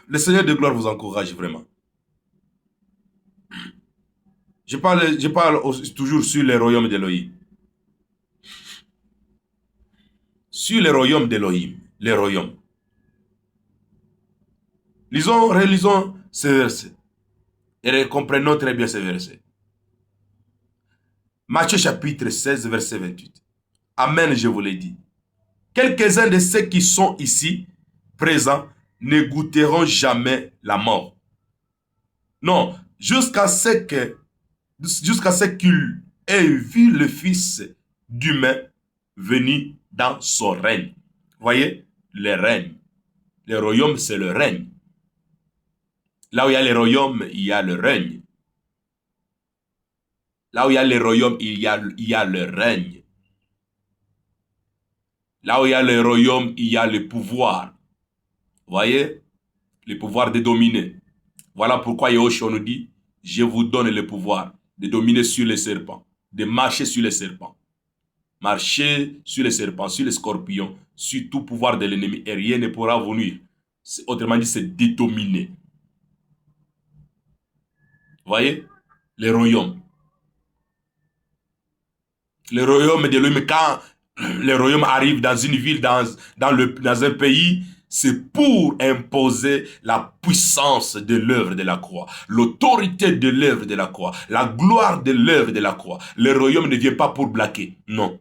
Le Seigneur de gloire vous encourage vraiment. Je parle toujours sur les royaumes d'Elohim. Sur les royaumes d'Elohim. Les royaumes. Relisons ces versets. Et comprenons très bien ces versets. Matthieu chapitre 16, verset 28. Amen, je vous l'ai dit. Quelques-uns de ceux qui sont ici, présents, ne goûteront jamais la mort. Non, jusqu'à ce qu'il ait vu le Fils d'humain venir dans son règne. Voyez, le règne. Le royaume, c'est le règne. Là où il y a les royaumes, il y a le règne. Là où il y a les royaumes, il y a le règne. Là où il y a le royaume, il y a le pouvoir. Voyez, le pouvoir de dominer. Voilà pourquoi Yahushua nous dit, je vous donne le pouvoir de dominer sur les serpents, de marcher sur les serpents. Marcher sur les serpents, sur les scorpions, sur tout pouvoir de l'ennemi et rien ne pourra vous nuire. Autrement dit, c'est dédominer. Voyez, les royaumes. Le royaume de l'homme, quand le royaume arrive dans une ville, dans un pays, c'est pour imposer la puissance de l'œuvre de la croix, l'autorité de l'œuvre de la croix, la gloire de l'œuvre de la croix. Le royaume ne vient pas pour blaguer, non.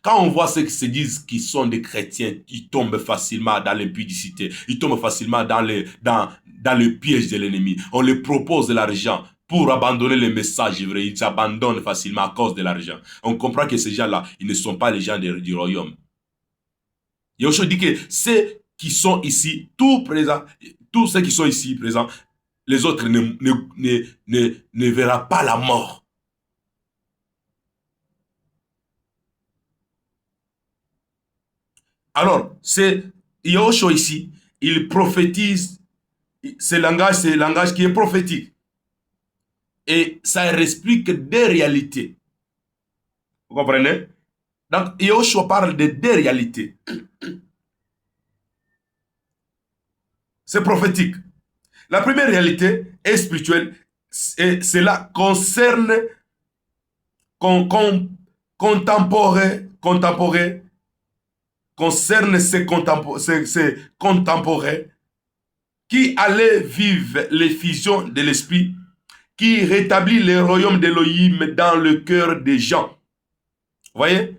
Quand on voit ceux qui se disent qu'ils sont des chrétiens, ils tombent facilement dans l'impudicité, ils tombent facilement dans le piège de l'ennemi. On leur propose de l'argent pour abandonner le message vrai. Ils s'abandonnent facilement à cause de l'argent. On comprend que ces gens-là, ils ne sont pas les gens du royaume. Yoshua dit que ceux qui sont ici, tous ceux qui sont ici présents, les autres ne verront pas la mort. Alors, c'est Yahushua ici, il prophétise, ce langage qui est prophétique. Et ça explique des réalités. Vous comprenez? Donc, Yahushua parle de deux réalités. C'est prophétique. La première réalité est spirituelle. Et cela concerne concerne ces contemporains qui allaient vivre l'effusion de l'esprit, qui rétablit le royaume d'Elohim dans le cœur des gens. Vous voyez?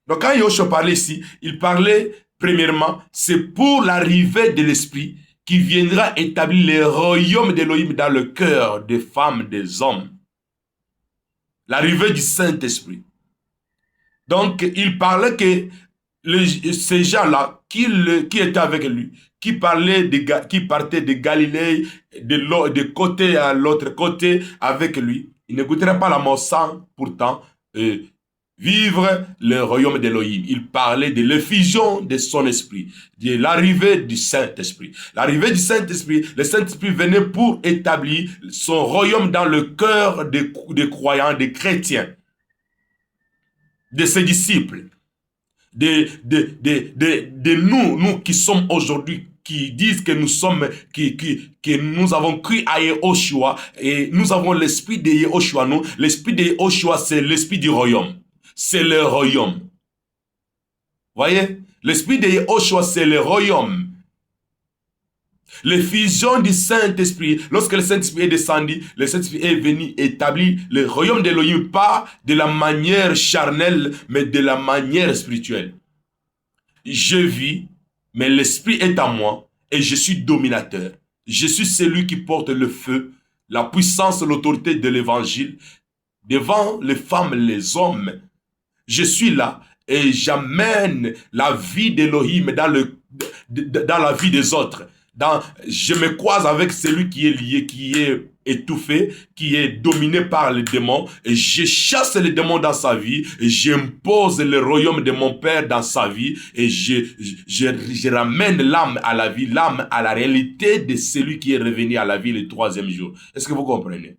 Donc quand Yahushua parlait ici, il parlait premièrement, c'est pour l'arrivée de l'esprit qui viendra établir le royaume d'Elohim dans le cœur des femmes, des hommes. L'arrivée du Saint-Esprit. Donc il parlait que ces gens-là qui étaient avec lui, qui partaient de Galilée, de côté à l'autre côté avec lui, ils ne goûteraient pas la mort sans pourtant vivre le royaume d'Elohim. Il parlait de l'effusion de son esprit, de l'arrivée du Saint-Esprit. L'arrivée du Saint-Esprit, le Saint-Esprit venait pour établir son royaume dans le cœur des croyants, des chrétiens, de ses disciples. De nous qui sommes aujourd'hui, qui disent que nous avons cru à Yahushua et nous avons l'esprit de Yahushua. Nous, l'esprit de Yahushua, c'est l'esprit du royaume. C'est le royaume. Voyez? L'esprit de Yahushua, c'est le royaume. L'effusion du Saint-Esprit, lorsque le Saint-Esprit est descendu, le Saint-Esprit est venu établir le royaume d'Elohim, pas de la manière charnelle, mais de la manière spirituelle. Je vis, mais l'Esprit est en moi, et je suis dominateur. Je suis celui qui porte le feu, la puissance, l'autorité de l'Évangile, devant les femmes, les hommes. Je suis là, et j'amène la vie d'Elohim dans la vie des autres. Je me croise avec celui qui est lié, qui est étouffé, qui est dominé par les démons, et je chasse les démons dans sa vie, et j'impose le royaume de mon Père dans sa vie, et je ramène l'âme à la vie, l'âme à la réalité de celui qui est revenu à la vie le troisième jour. Est-ce que vous comprenez?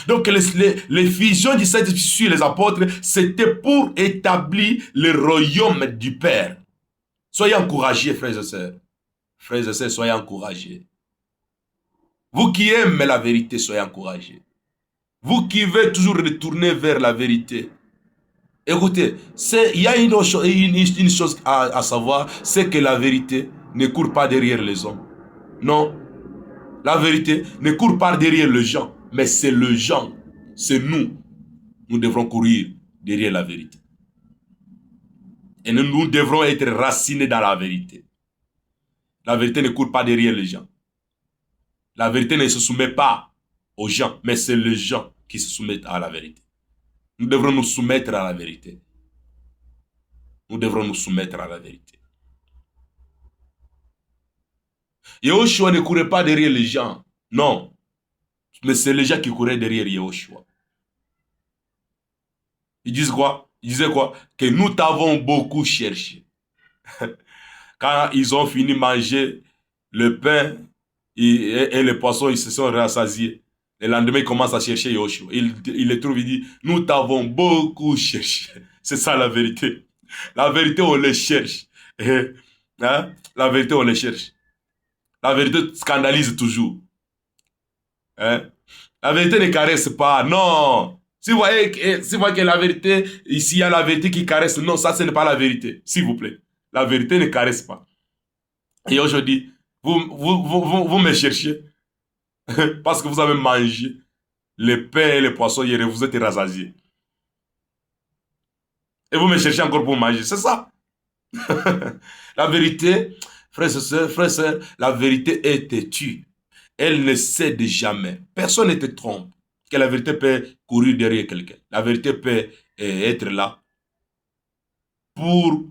Donc les fusions du Saint-Esprit sur les apôtres, c'était pour établir le royaume du Père. Soyez encouragés, frères et sœurs. Frères et sœurs, soyez encouragés. Vous qui aimez la vérité, soyez encouragés. Vous qui veulent toujours retourner vers la vérité. Écoutez, il y a une chose à savoir, c'est que la vérité ne court pas derrière les hommes. Non, la vérité ne court pas derrière les gens, mais c'est le gens, c'est nous. Nous devrons courir derrière la vérité. Et nous devrons être racinés dans la vérité. La vérité ne court pas derrière les gens. La vérité ne se soumet pas aux gens, mais c'est les gens qui se soumettent à la vérité. Nous devrons nous soumettre à la vérité. Nous devrons nous soumettre à la vérité. Yehoshua ne courait pas derrière les gens. Non. Mais c'est les gens qui couraient derrière Yehoshua. Ils disent quoi? Ils disaient quoi? Que nous t'avons beaucoup cherché. Quand ils ont fini de manger le pain et le poisson, ils se sont rassasiés. Le lendemain, ils commencent à chercher Yoshua. Il les trouve, il dit, nous t'avons beaucoup cherché. C'est ça la vérité. La vérité, on les cherche. Hein? La vérité, on les cherche. La vérité scandalise toujours. Hein? La vérité ne caresse pas. Non. Si vous voyez que la vérité, ici, il y a la vérité qui caresse. Non, ça, ce n'est pas la vérité. S'il vous plaît. La vérité ne caresse pas. Et aujourd'hui, vous me cherchez parce que vous avez mangé les pains et les poissons hier et vous êtes rassasiés. Et vous me cherchez encore pour manger. C'est ça. La vérité, frères et sœurs, la vérité est têtue. Elle ne cède jamais. Personne ne te trompe. Que la vérité peut courir derrière quelqu'un. La vérité peut être là pour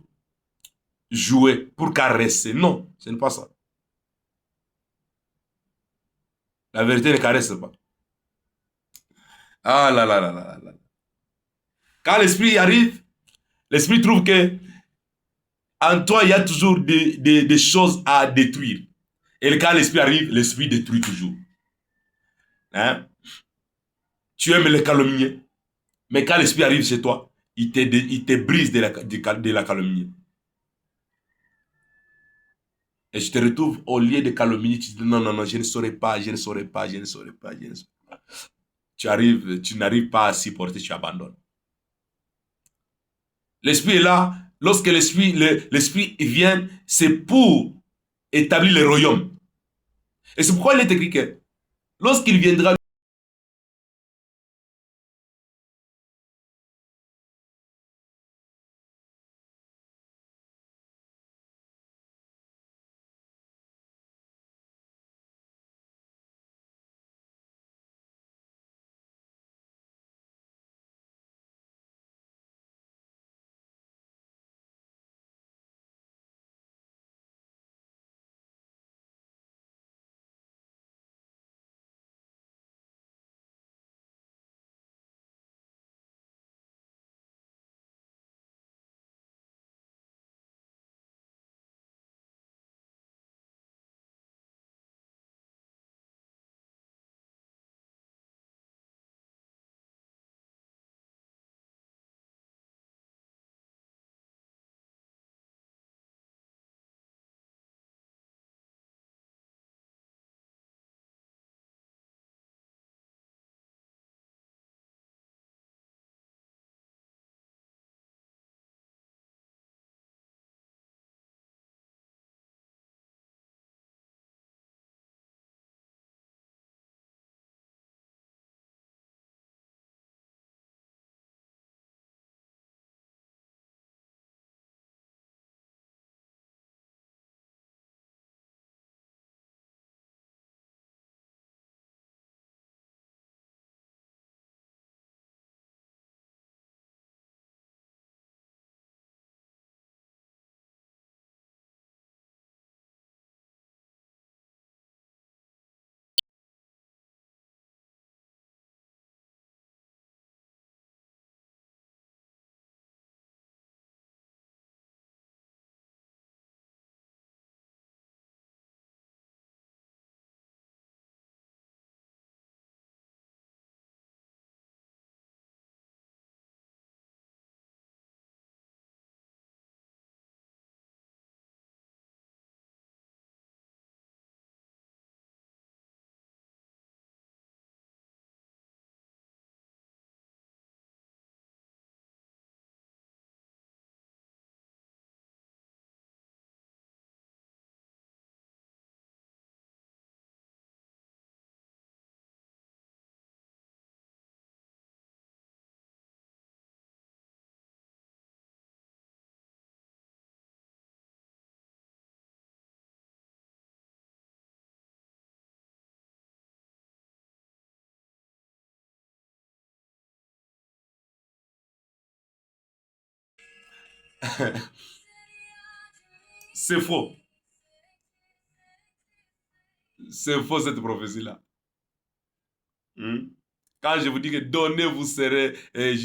jouer, pour caresser. Non, ce n'est pas ça. La vérité ne caresse pas. Ah là là là là là. Quand l'esprit arrive, l'esprit trouve que en toi, il y a toujours des choses à détruire. Et quand l'esprit arrive, l'esprit détruit toujours. Hein? Tu aimes les calomnier. Mais quand l'esprit arrive chez toi, il te brise de la calomnie. Et je te retrouve au lieu de calomnie, tu dis non, non, non, je ne saurais pas, je ne saurais pas, je ne saurais pas, je ne saurais pas. Tu n'arrives pas à supporter, tu abandonnes. L'esprit est là. Lorsque l'esprit vient, c'est pour établir le royaume. Et c'est pourquoi il est écrit que lorsqu'il viendra, C'est faux. C'est faux cette prophétie-là. Hmm? Quand je vous dis que donnez, vous serez,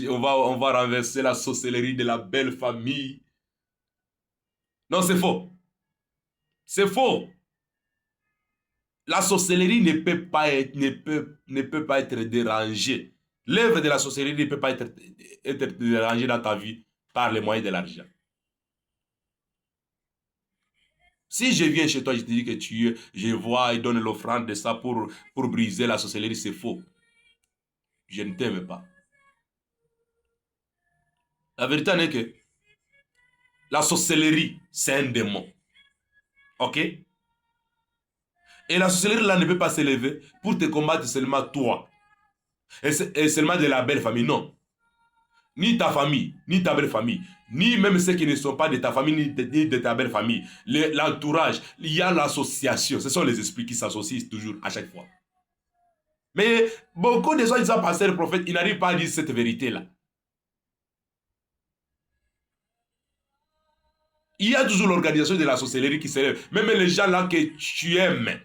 on va renverser la sorcellerie de la belle famille. Non, c'est faux. C'est faux. La sorcellerie ne peut pas être dérangée. L'œuvre de la sorcellerie ne peut pas être dérangée dans ta vie par les moyens de l'argent. Si je viens chez toi, je te dis que je vois et donne l'offrande de ça pour briser la sorcellerie, c'est faux. Je ne t'aime pas. La vérité est que la sorcellerie, c'est un démon. Ok? Et la sorcellerie là ne peut pas s'élever pour te combattre seulement toi. Et seulement de la belle famille. Non. Ni ta famille, ni ta belle famille, ni même ceux qui ne sont pas de ta famille, ni de ta belle famille. L'entourage, il y a l'association. Ce sont les esprits qui s'associent toujours, à chaque fois. Mais beaucoup de gens disant pasteur, prophète, ils n'arrivent pas à dire cette vérité-là. Il y a toujours l'organisation de la sorcellerie qui s'élève. Même les gens là que tu aimes.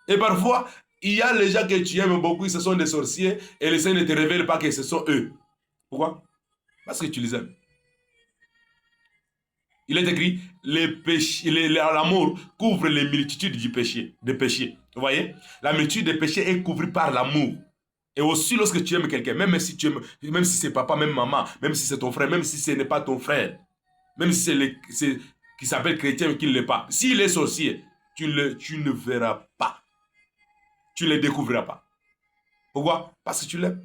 Et parfois, il y a les gens que tu aimes beaucoup, ce sont des sorciers, et les Seigneur ne te révèle pas que ce sont eux. Pourquoi? Parce que tu les aimes. Il est écrit, l'amour couvre les multitudes du péché, des péchés. Vous voyez? La multitude des péchés est couverte par l'amour. Et aussi lorsque tu aimes quelqu'un, même si tu aimes, même si c'est papa, même maman, même si c'est ton frère, même si ce n'est pas ton frère, même si c'est qui s'appelle chrétien mais qui ne l'est pas. S'il est sorcier, tu ne verras pas. Tu ne le découvriras pas. Pourquoi? Parce que tu l'aimes.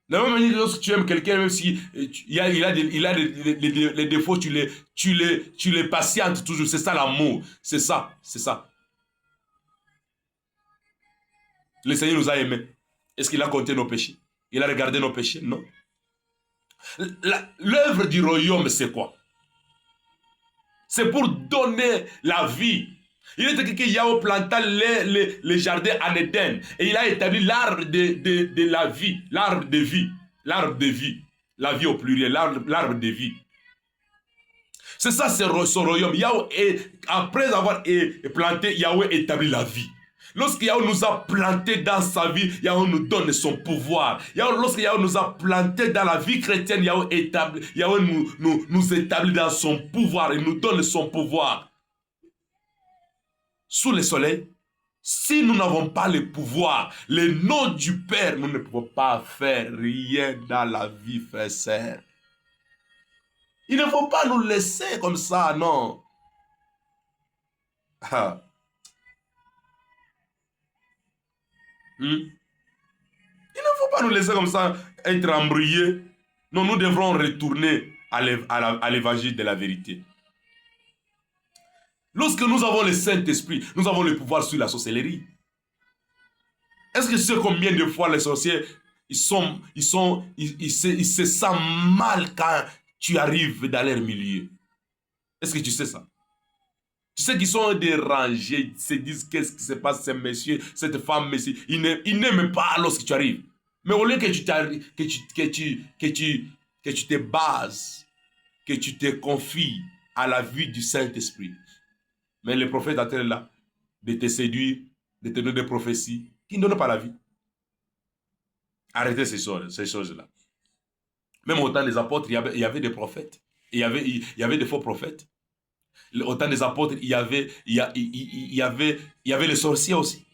De la même manière, lorsque tu aimes quelqu'un, même si il a les défauts, tu les patientes toujours. C'est ça l'amour. C'est ça. C'est ça. Le Seigneur nous a aimés. Est-ce qu'il a compté nos péchés? Il a regardé nos péchés? Non. L'œuvre du royaume, c'est quoi? C'est pour donner la vie. Il est écrit que Yahweh planta les jardins en Éden et il a établi l'arbre de la vie, l'arbre de vie, l'arbre de vie, la vie au pluriel, l'arbre de vie. C'est ça, c'est son royaume. Yahweh, après avoir planté, Yahweh établit la vie. Lorsque Yahweh nous a plantés dans sa vie, Yahweh nous donne son pouvoir. Lorsque Yahweh nous a plantés dans la vie chrétienne, Yahweh nous établit dans son pouvoir. Il nous donne son pouvoir. Sous le soleil, si nous n'avons pas le pouvoir, le nom du Père, nous ne pouvons pas faire rien dans la vie, frère et sœur. Il ne faut pas nous laisser comme ça, non. Ah. Il ne faut pas nous laisser comme ça être embrouillés. Non, nous devrons retourner à l'évangile de la vérité. Lorsque nous avons le Saint-Esprit, nous avons le pouvoir sur la sorcellerie. Est-ce que tu sais combien de fois les sorciers, ils se sentent mal quand tu arrives dans leur milieu? Est-ce que tu sais ça? Tu sais qu'ils sont dérangés, ils se disent qu'est-ce qui se passe, ces messieurs, cette femme, monsieur. Ils n'aiment pas lorsque tu arrives. Mais au lieu que tu te bases, que tu te confies à la vie du Saint-Esprit. Mais le prophète a été là de te séduire, de te donner des prophéties qui ne donnent pas la vie. Arrêtez ces choses-là. Même au temps des apôtres, il y avait des prophètes. Il y avait des faux prophètes. Au temps des apôtres, il y avait les sorciers aussi.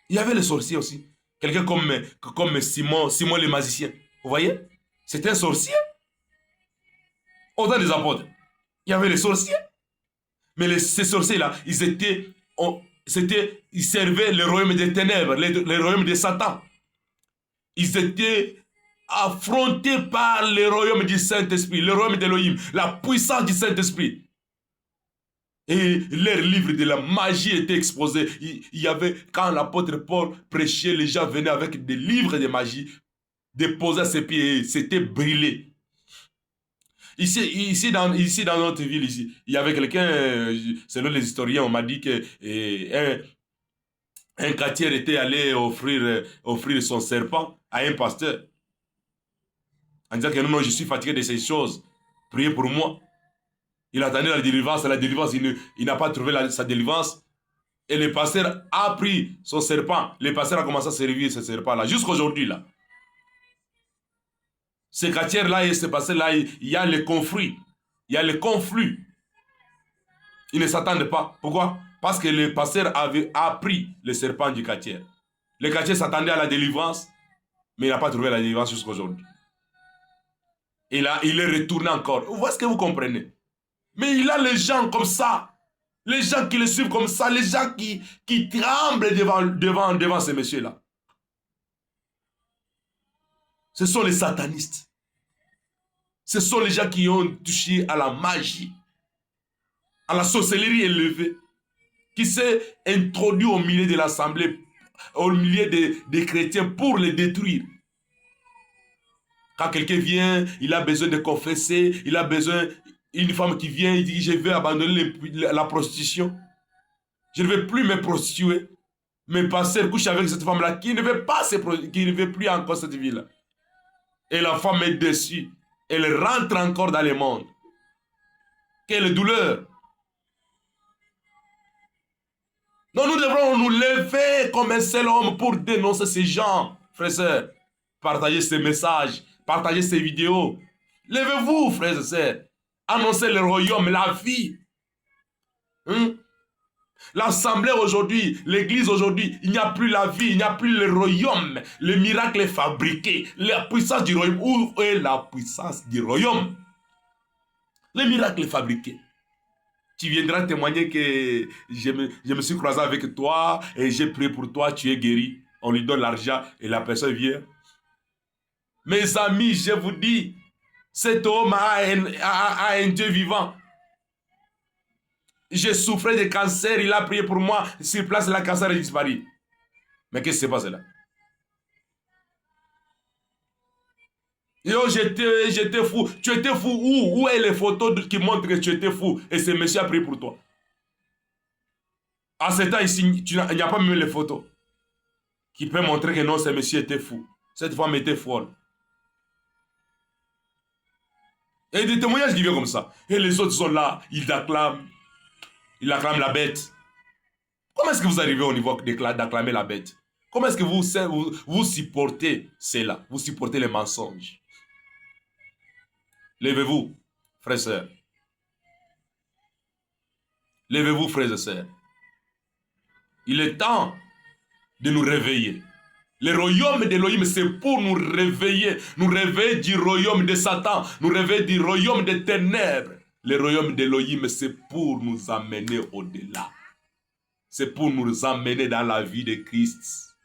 Il y avait les sorciers aussi. Quelqu'un comme Simon le magicien. Vous voyez? C'était un sorcier. Au temps des apôtres, il y avait les sorciers. Mais ces sorciers-là, ils servaient le royaume des ténèbres, le royaume de Satan. Ils étaient affrontés par le royaume du Saint-Esprit, le royaume d'Élohim, la puissance du Saint-Esprit. Et leur livre de la magie était exposé. Il y avait, quand l'apôtre Paul prêchait, les gens venaient avec des livres de magie, déposaient à ses pieds et c'était brûlé. Ici dans notre ville, ici, il y avait quelqu'un, selon les historiens, on m'a dit que un quartier était allé offrir son serpent à un pasteur. En disant que non, non, je suis fatigué de ces choses. Priez pour moi. Il attendait la délivrance, il n'a pas trouvé sa délivrance. Et le pasteur a pris son serpent. Le pasteur a commencé à servir ce serpent-là, jusqu'aujourd'hui, là. Ce quartier-là et ce pasteur-là, il y a le conflit. Il y a le conflit. Ils ne s'attendent pas. Pourquoi? Parce que le pasteur avait appris le serpent du quartier. Le quartier s'attendait à la délivrance, mais il n'a pas trouvé la délivrance jusqu'à aujourd'hui. Et là, il est retourné encore. Vous voyez ce que vous comprenez? Mais il a les gens comme ça. Les gens qui le suivent comme ça. Les gens qui tremblent devant ces messieurs-là. Ce sont les satanistes. Ce sont les gens qui ont touché à la magie, à la sorcellerie élevée, qui s'est introduit au milieu de l'assemblée, au milieu des chrétiens pour les détruire. Quand quelqu'un vient, il a besoin de confesser, il a besoin, une femme qui vient, il dit, je vais abandonner la prostitution. Je ne vais plus me prostituer. Mais pasteur couche avec cette femme-là qui ne veut pas qui ne veut plus encore cette vie-là. Et la femme est déçue. Elle rentre encore dans le monde. Quelle douleur. Donc nous devrons nous lever comme un seul homme pour dénoncer ces gens, frères et sœurs. Partagez ces messages, partagez ces vidéos. Levez-vous, frères et sœurs. Annoncez le royaume, la vie. L'assemblée aujourd'hui, l'église aujourd'hui, il n'y a plus la vie, il n'y a plus le royaume. Le miracle est fabriqué. La puissance du royaume. Où est la puissance du royaume? Le miracle est fabriqué. Tu viendras témoigner que je me suis croisé avec toi et j'ai prié pour toi, tu es guéri. On lui donne l'argent et la personne vient. Mes amis, je vous dis, cet homme a un Dieu vivant. Je souffrais de cancer, il a prié pour moi. Sur place, le cancer est disparu. Mais qu'est-ce qui s'est passé là? Yo, j'étais fou. Tu étais fou où? Où est les photos qui montrent que tu étais fou? Et ce monsieur a prié pour toi. À ce temps ici, il n'y a pas même les photos qui peuvent montrer que non, ce monsieur était fou. Cette femme était folle. Et des témoignages qui viennent comme ça. Et les autres sont là, ils acclament la bête. Comment est-ce que vous arrivez au niveau d'acclamer la bête? Comment est-ce que vous supportez cela? Vous supportez les mensonges? Levez-vous, frères et sœurs. Levez-vous, frères et sœurs. Il est temps de nous réveiller. Le royaume d'Élohim, c'est pour nous réveiller du royaume de Satan, nous réveiller du royaume des ténèbres. Le royaume d'Élohim, c'est pour nous amener au-delà. C'est pour nous amener dans la vie de Christ.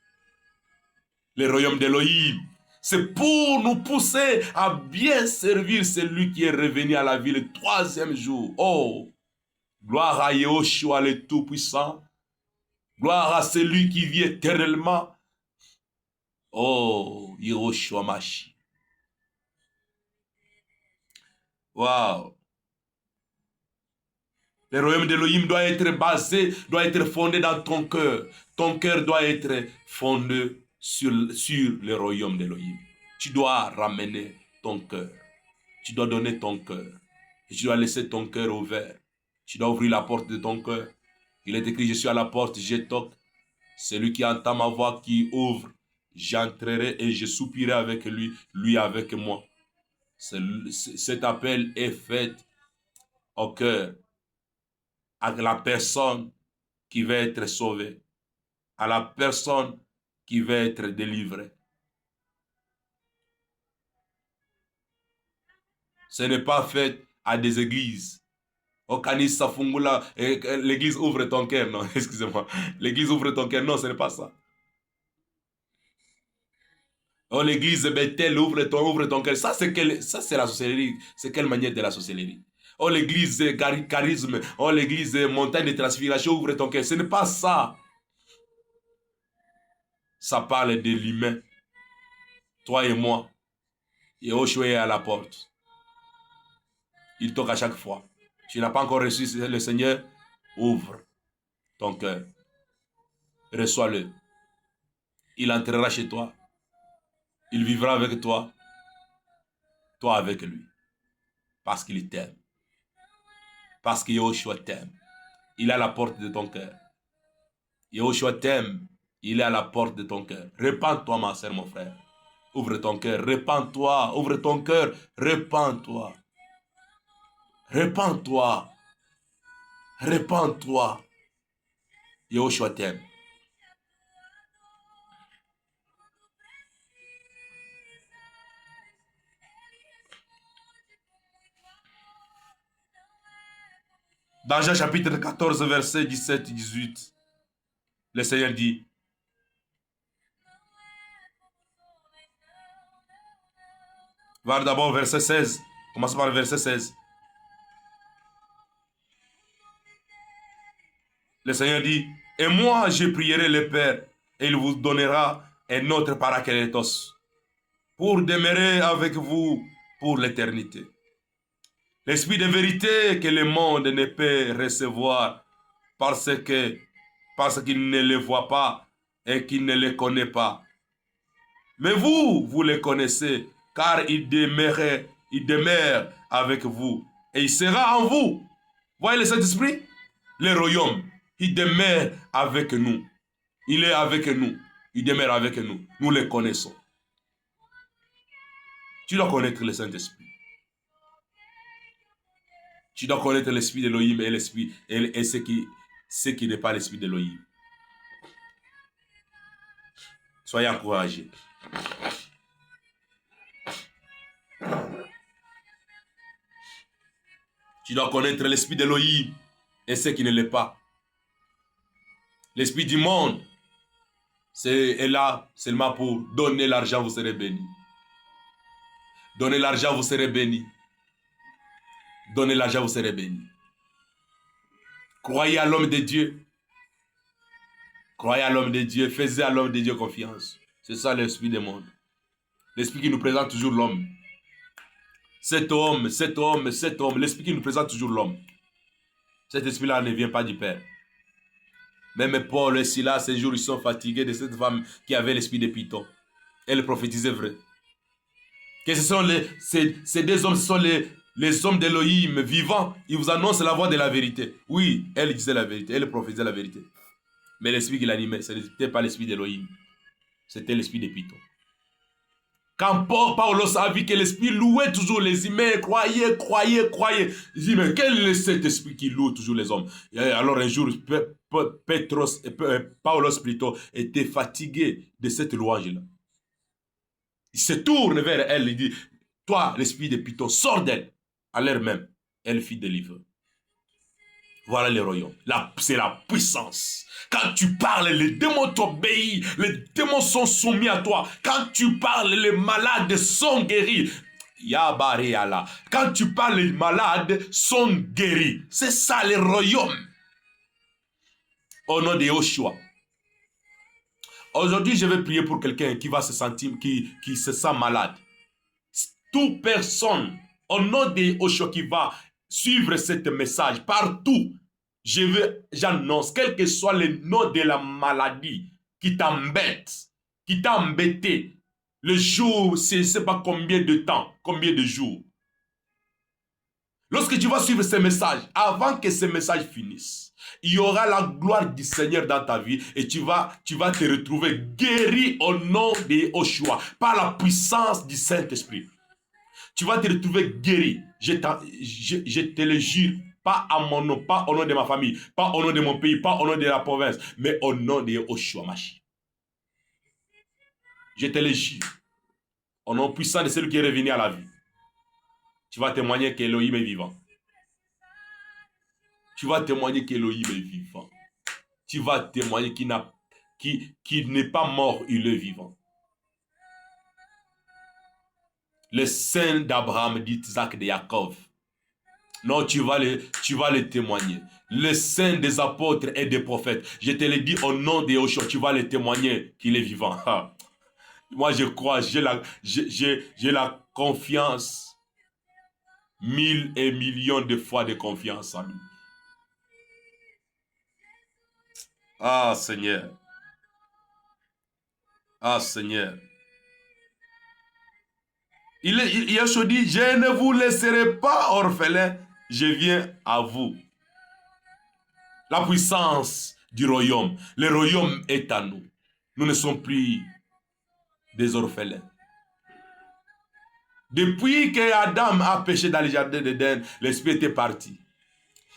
Le royaume d'Élohim, c'est pour nous pousser à bien servir celui qui est revenu à la vie le troisième jour. Oh, gloire à Yahushua le Tout-Puissant. Gloire à celui qui vit éternellement. Oh, Yahushua Mashi. Waouh. Le royaume d'Élohim doit être basé, doit être fondé dans ton cœur. Ton cœur doit être fondé sur le royaume d'Élohim. Tu dois ramener ton cœur. Tu dois donner ton cœur. Et tu dois laisser ton cœur ouvert. Tu dois ouvrir la porte de ton cœur. Il est écrit, je suis à la porte, je toque. Celui qui entend ma voix, qui ouvre, j'entrerai et je soupirai avec lui, lui avec moi. Cet appel est fait au cœur, à la personne qui va être sauvée, à la personne qui va être délivrée. Ce n'est pas fait à des églises. Au Kanisa Fungula, l'église ouvre ton cœur, non, excusez-moi. L'église ouvre ton cœur, non, ce n'est pas ça. Oh, l'église Bethel ouvre ton cœur. Ça, c'est la sorcellerie. C'est quelle manière de la sorcellerie? Oh, l'église charisme. Oh, l'église montagne de transfiguration ouvre ton cœur. Ce n'est pas ça. Ça parle de l'humain. Toi et moi. Et Oshua est à la porte. Il toque à chaque fois. Tu n'as pas encore reçu le Seigneur. Ouvre ton cœur. Reçois-le. Il entrera chez toi. Il vivra avec toi. toi avec lui. Parce qu'il t'aime. Parce que Yahushua t'aime. Il est à la porte de ton cœur. Yahushua t'aime. Il est à la porte de ton cœur. Répands-toi, ma soeur, mon frère. Ouvre ton cœur. Répands-toi. Ouvre ton cœur. Répands-toi. Répands-toi. Répands-toi. Yahushua t'aime. Dans Jean chapitre 14, verset 17-18, le Seigneur dit, va d'abord verset 16, commence par le verset 16. Le Seigneur dit, et moi je prierai le Père, et il vous donnera un autre Paracletos, pour demeurer avec vous pour l'éternité. L'esprit de vérité que le monde ne peut recevoir parce qu'il ne le voit pas et qu'il ne le connaît pas. Mais vous, vous le connaissez, car il demeure avec vous et il sera en vous. Voyez le Saint-Esprit? Le royaume, il demeure avec nous. Il est avec nous. Il demeure avec nous. Nous le connaissons. Tu dois connaître le Saint-Esprit. Tu dois connaître l'esprit d'Elohim et l'esprit et ce qui n'est pas l'esprit d'Elohim. Soyez encouragés. Tu dois connaître l'esprit d'Elohim et ce qui ne l'est pas. L'esprit du monde est là seulement pour donner l'argent, vous serez bénis. Donnez l'argent, vous serez bénis. Donnez l'argent, vous serez bénis. Croyez à l'homme de Dieu. Croyez à l'homme de Dieu. Faites à l'homme de Dieu confiance. C'est ça l'esprit du monde. L'esprit qui nous présente toujours l'homme. Cet homme, l'esprit qui nous présente toujours l'homme. Cet esprit-là ne vient pas du Père. Même Paul et Silas, ces jours, ils sont fatigués de cette femme qui avait l'esprit de Python. Elle prophétisait vrai. Que ces deux hommes, ce sont les hommes d'Elohim vivants. Ils vous annoncent la voix de la vérité. Oui, elle disait la vérité, elle prophétisait la vérité. Mais l'esprit qui l'animait, ce n'était pas l'esprit d'Elohim. C'était l'esprit de Python. Quand Paulos a vu que l'esprit louait toujours les humains, croyez. Il dit, mais quel est cet esprit qui loue toujours les hommes? Et alors un jour, Paulos plutôt, était fatigué de cette louange-là. Il se tourne vers elle, il dit, toi, l'esprit de Python, sors d'elle. À l'heure même, elle fit délivrer. Voilà le royaume. C'est la puissance. Quand tu parles, les démons t'obéissent. Les démons sont soumis à toi. Quand tu parles, les malades sont guéris. Yabaréala. Quand tu parles, les malades sont guéris. C'est ça le royaume. Au nom de Yoshua. Aujourd'hui, je vais prier pour quelqu'un qui va se sentir, qui se sent malade. Toute personne, au nom de Yoshua, qui va suivre ce message partout, j'annonce, quel que soit le nom de la maladie qui t'embête, qui t'a embêté, le jour, je ne sais pas combien de temps, combien de jours. Lorsque tu vas suivre ce message, avant que ce message finisse, il y aura la gloire du Seigneur dans ta vie et tu vas te retrouver guéri au nom de Yoshua, par la puissance du Saint-Esprit. Tu vas te retrouver guéri. Je te le jure. Pas à mon nom, pas au nom de ma famille, pas au nom de mon pays, pas au nom de la province, mais au nom de Yoshua Mashi. Je te le jure. Au nom puissant de celui qui est revenu à la vie. Tu vas témoigner qu'Elohim est vivant. Tu vas témoigner qu'Elohim est vivant. Tu vas témoigner qu'il n'est pas mort, il est vivant. Le Saint d'Abraham, d'Isaac, de Jacob. Non, tu vas le témoigner. Le Saint des apôtres et des prophètes. Je te le dis au nom de Yoshua, tu vas le témoigner qu'il est vivant. Moi, je crois, j'ai la confiance. 1000 et millions de fois de confiance en lui. Ah, Seigneur. Ah, Seigneur. Yeshua dit, je ne vous laisserai pas orphelins, je viens à vous. La puissance du royaume. Le royaume est à nous. Nous ne sommes plus des orphelins. Depuis que Adam a péché dans le jardin d'Éden, l'esprit était parti.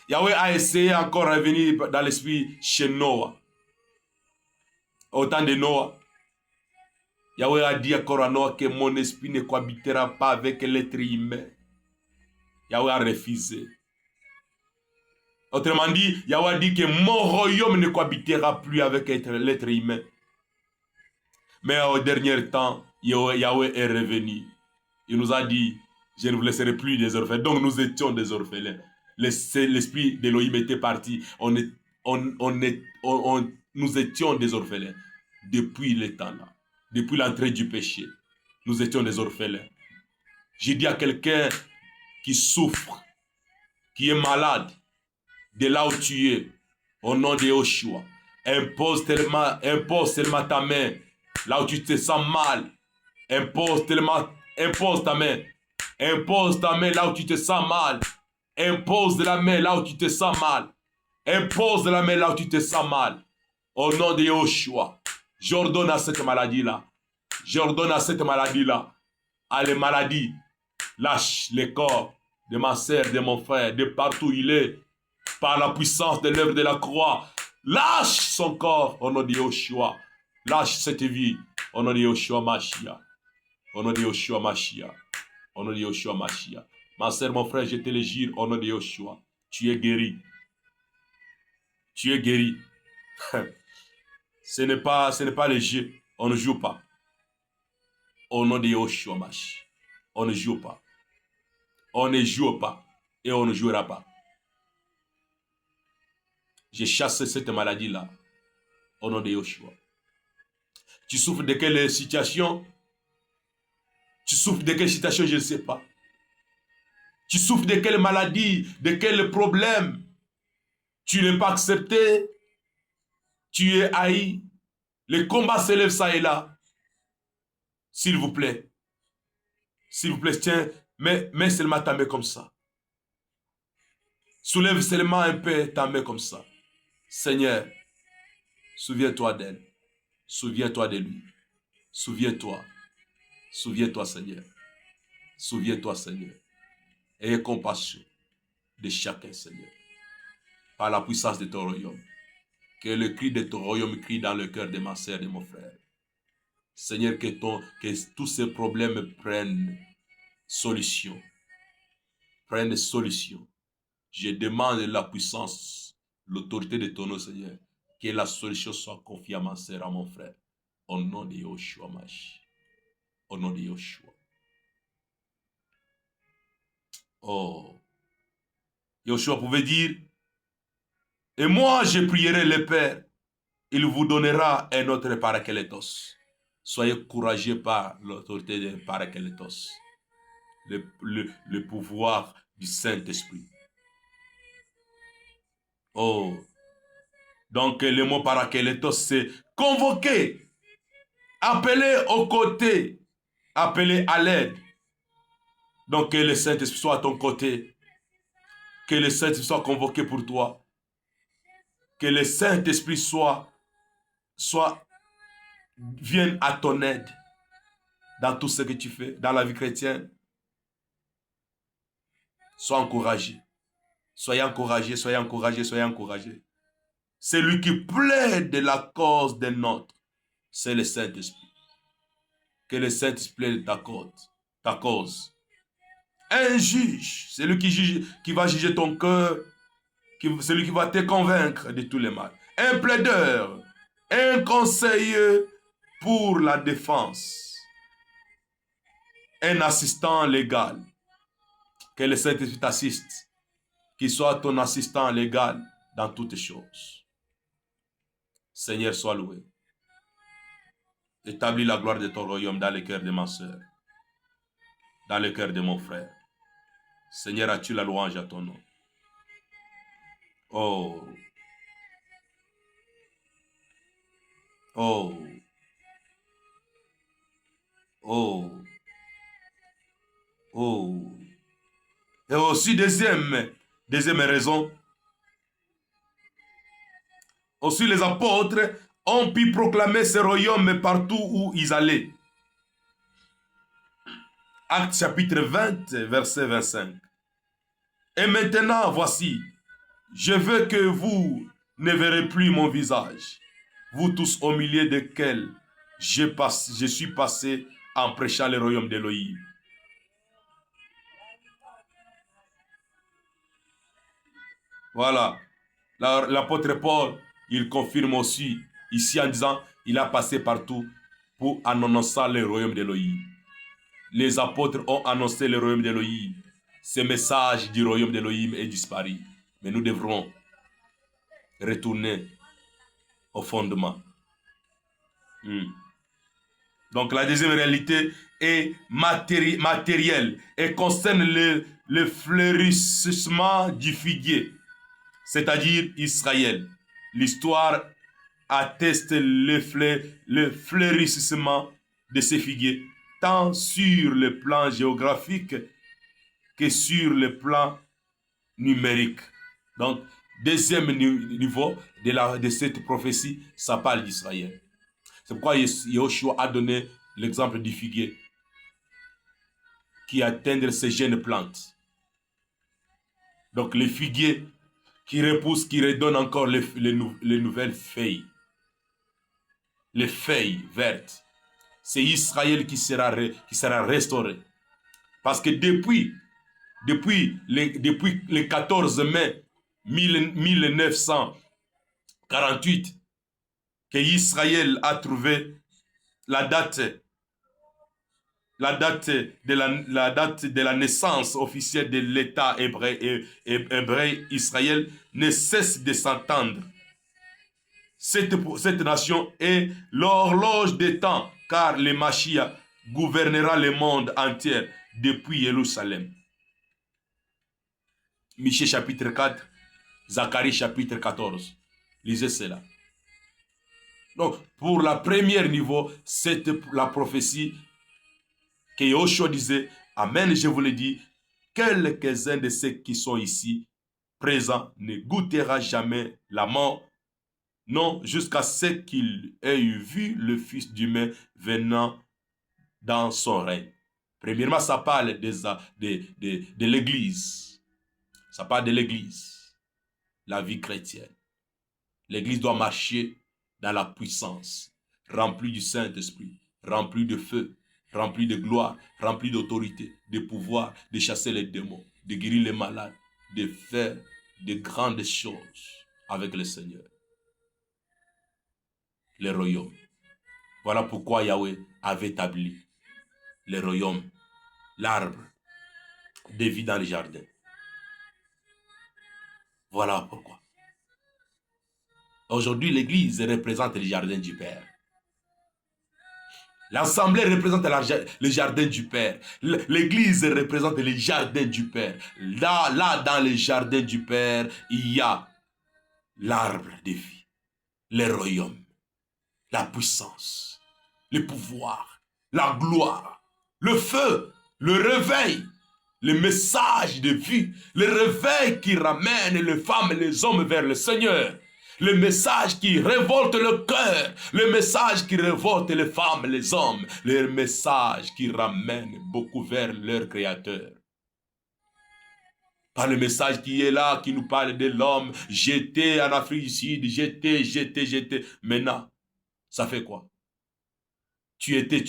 Yahweh a essayé encore de revenir dans l'esprit chez Noah. Au temps de Noah, Yahweh a dit encore à Noah que mon esprit ne cohabitera pas avec l'être humain. Yahweh a refusé. Autrement dit, Yahweh a dit que mon royaume ne cohabitera plus avec l'être humain. Mais au dernier temps, Yahweh est revenu. Il nous a dit, je ne vous laisserai plus des orphelins. Donc nous étions des orphelins. L'esprit d'Élohim était parti. Nous étions des orphelins. Depuis le temps là. Depuis l'entrée du péché. Nous étions des orphelins. J'ai dit à quelqu'un qui souffre, qui est malade, de là où tu es, au nom de Yoshua, impose tellement ta main, là où tu te sens mal, impose ta main, impose ta main là où tu te sens mal, impose la main là où tu te sens mal, impose la main là où tu te sens mal, au nom de Yoshua, j'ordonne à cette maladie-là, j'ordonne à cette maladie-là, à les maladies, lâche les corps de ma sœur, de mon frère, de partout où il est, par la puissance de l'œuvre de la croix. Lâche son corps au nom de Yoshua. Lâche cette vie au nom de Yoshua Mashiach. Au nom de Yoshua Mashiach. Au nom de Yoshua Mashiach. Ma sœur, mon frère, je te le jure au nom de Yoshua. Tu es guéri. Tu es guéri. ce n'est pas léger. On ne joue pas. Au nom de Yoshua Mashiach. On ne joue pas. On ne joue pas. Et on ne jouera pas. J'ai chassé cette maladie-là au nom de Yoshua. Tu souffres de quelle situation? Tu souffres de quelle situation? Je ne sais pas. Tu souffres de quelle maladie? De quel problème? Tu n'es pas accepté? Tu es haï? Le combat s'élève ça et là. S'il vous plaît. S'il vous plaît, tiens, mets seulement ta main comme ça. Soulève seulement un peu ta main comme ça. Seigneur, souviens-toi d'elle. Souviens-toi de lui. Souviens-toi. Souviens-toi, Seigneur. Souviens-toi, Seigneur. Ayez compassion de chacun, Seigneur. Par la puissance de ton royaume. Que le cri de ton royaume crie dans le cœur de ma sœur et de mon frère. Seigneur, que tous ces problèmes prennent solution. Prennent solution. Je demande la puissance, l'autorité de ton nom, Seigneur. Que la solution soit confiée à ma sœur, à mon frère. Au nom de Yoshua Mash. Au nom de Yoshua. Oh. Yoshua pouvait dire, et moi je prierai le Père, il vous donnera un autre Parakletos. Soyez courageux par l'autorité de Parakletos. Le pouvoir du Saint-Esprit. Oh. Donc le mot Parakletos, c'est convoquer, appeler aux côtés, appeler à l'aide. Donc que le Saint-Esprit soit à ton côté. Que le Saint-Esprit soit convoqué pour toi. Que le Saint-Esprit vienne à ton aide dans tout ce que tu fais, dans la vie chrétienne. Sois encouragé. Soyez encouragés, soyez encouragés, soyez encouragés. Celui qui plaide de la cause des nôtres, c'est le Saint-Esprit. Que le Saint-Esprit plaide ta cause. Un juge, celui qui va juger ton cœur, celui qui va te convaincre de tous les mal. Un plaideur, un conseiller pour la défense. Un assistant légal. Que le Saint-Esprit t'assiste. Qu'il soit ton assistant légal dans toutes choses. Seigneur, sois loué. Établis la gloire de ton royaume dans le cœur de ma soeur. Dans le cœur de mon frère. Seigneur, as-tu la louange à ton nom? Oh. Oh. Oh. Oh. Et aussi, deuxième raison, aussi les apôtres ont pu proclamer ce royaume partout où ils allaient. Actes chapitre 20, verset 25. Et maintenant, voici, je veux que vous ne verrez plus mon visage, vous tous au milieu desquels je suis passé en prêchant le royaume d'Élohim. Voilà. L'apôtre Paul, il confirme aussi ici en disant, il a passé partout pour annoncer le royaume d'Élohim. Les apôtres ont annoncé le royaume d'Élohim. Ce message du royaume d'Élohim est disparu. Mais nous devrons retourner au fondement. Donc la deuxième réalité est matérielle et concerne le fleurissement du figuier, c'est-à-dire Israël. L'histoire atteste le fleurissement de ces figuiers, tant sur le plan géographique que sur le plan numérique. Donc, deuxième niveau de cette prophétie, ça parle d'Israël. C'est pourquoi Yoshua a donné l'exemple du figuier qui atteint ses jeunes plantes. Donc, le figuier qui repousse, qui redonne encore les nouvelles feuilles. Les feuilles vertes. C'est Israël qui sera restauré. Parce que depuis le 14 mai 1948, que Israël a trouvé la date de la naissance officielle de l'État hébreu Israël ne cesse de s'entendre. Cette nation est l'horloge des temps, car le Mashiach gouvernera le monde entier depuis Jérusalem. Michée chapitre 4, Zacharie chapitre 14. Lisez cela. Donc, pour la première niveau, c'est la prophétie que Yoshua disait, Amen, je vous le dis, quelques-uns de ceux qui sont ici présents ne goûtera jamais la mort, non, jusqu'à ce qu'il ait vu le Fils d'humain venant dans son règne. Premièrement, ça parle de l'Église. Ça parle de l'Église, la vie chrétienne. L'Église doit marcher dans la puissance, remplie du Saint-Esprit, remplie de feu, remplie de gloire, remplie d'autorité, de pouvoir, de chasser les démons, de guérir les malades, de faire de grandes choses avec le Seigneur. Le royaume. Voilà pourquoi Yahweh avait établi le royaume, l'arbre de vie dans le jardin. Voilà pourquoi. Aujourd'hui, l'Église représente le jardin du Père. L'Assemblée représente le jardin du Père. L'Église représente le jardin du Père. Là, dans le jardin du Père, il y a l'arbre de vie, le royaume, la puissance, le pouvoir, la gloire, le feu, le réveil, le message de vie, le réveil qui ramène les femmes et les hommes vers le Seigneur. Le message qui révolte le cœur, le message qui révolte les femmes, les hommes, le message qui ramène beaucoup vers leur Créateur. Pas le message qui est là, qui nous parle de l'homme jeté en Afrique du Sud, jeté. Maintenant, ça fait quoi? Tu étais.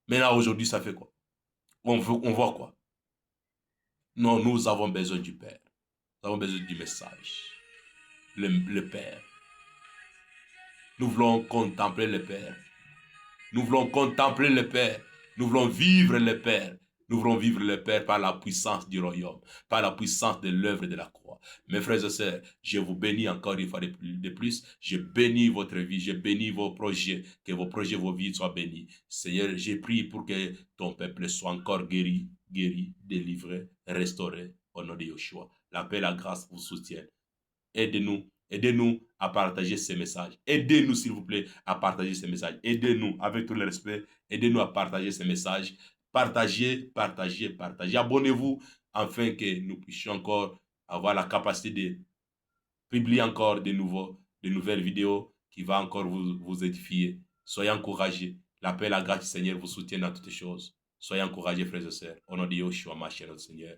Maintenant, aujourd'hui, ça fait quoi? On voit quoi? Non, nous avons besoin du Père. Nous avons besoin du message. Le Père. Nous voulons contempler le Père. Nous voulons contempler le Père. Nous voulons vivre le Père. Nous voulons vivre le Père par la puissance du royaume, par la puissance de l'œuvre de la croix. Mes frères et sœurs, je vous bénis encore une fois de plus. Je bénis votre vie, je bénis vos projets, que vos projets, vos vies soient bénis. Seigneur, j'ai prié pour que ton peuple soit encore guéri, délivré, restauré au nom de Yeshua. La paix, la grâce vous soutiennent. Aidez-nous à partager ces messages. Aidez-nous, s'il vous plaît, à partager ces messages. Aidez-nous, avec tout le respect, aidez-nous à partager ces messages Partagez, partagez, partagez. Abonnez-vous afin que nous puissions encore avoir la capacité de publier encore de nouvelles vidéos qui vont encore vous édifier. Soyez encouragés. La paix et la grâce du Seigneur vous soutiennent dans toutes choses. Soyez encouragés, frères et sœurs. Au nom de Yeshua, ma chère, notre Seigneur.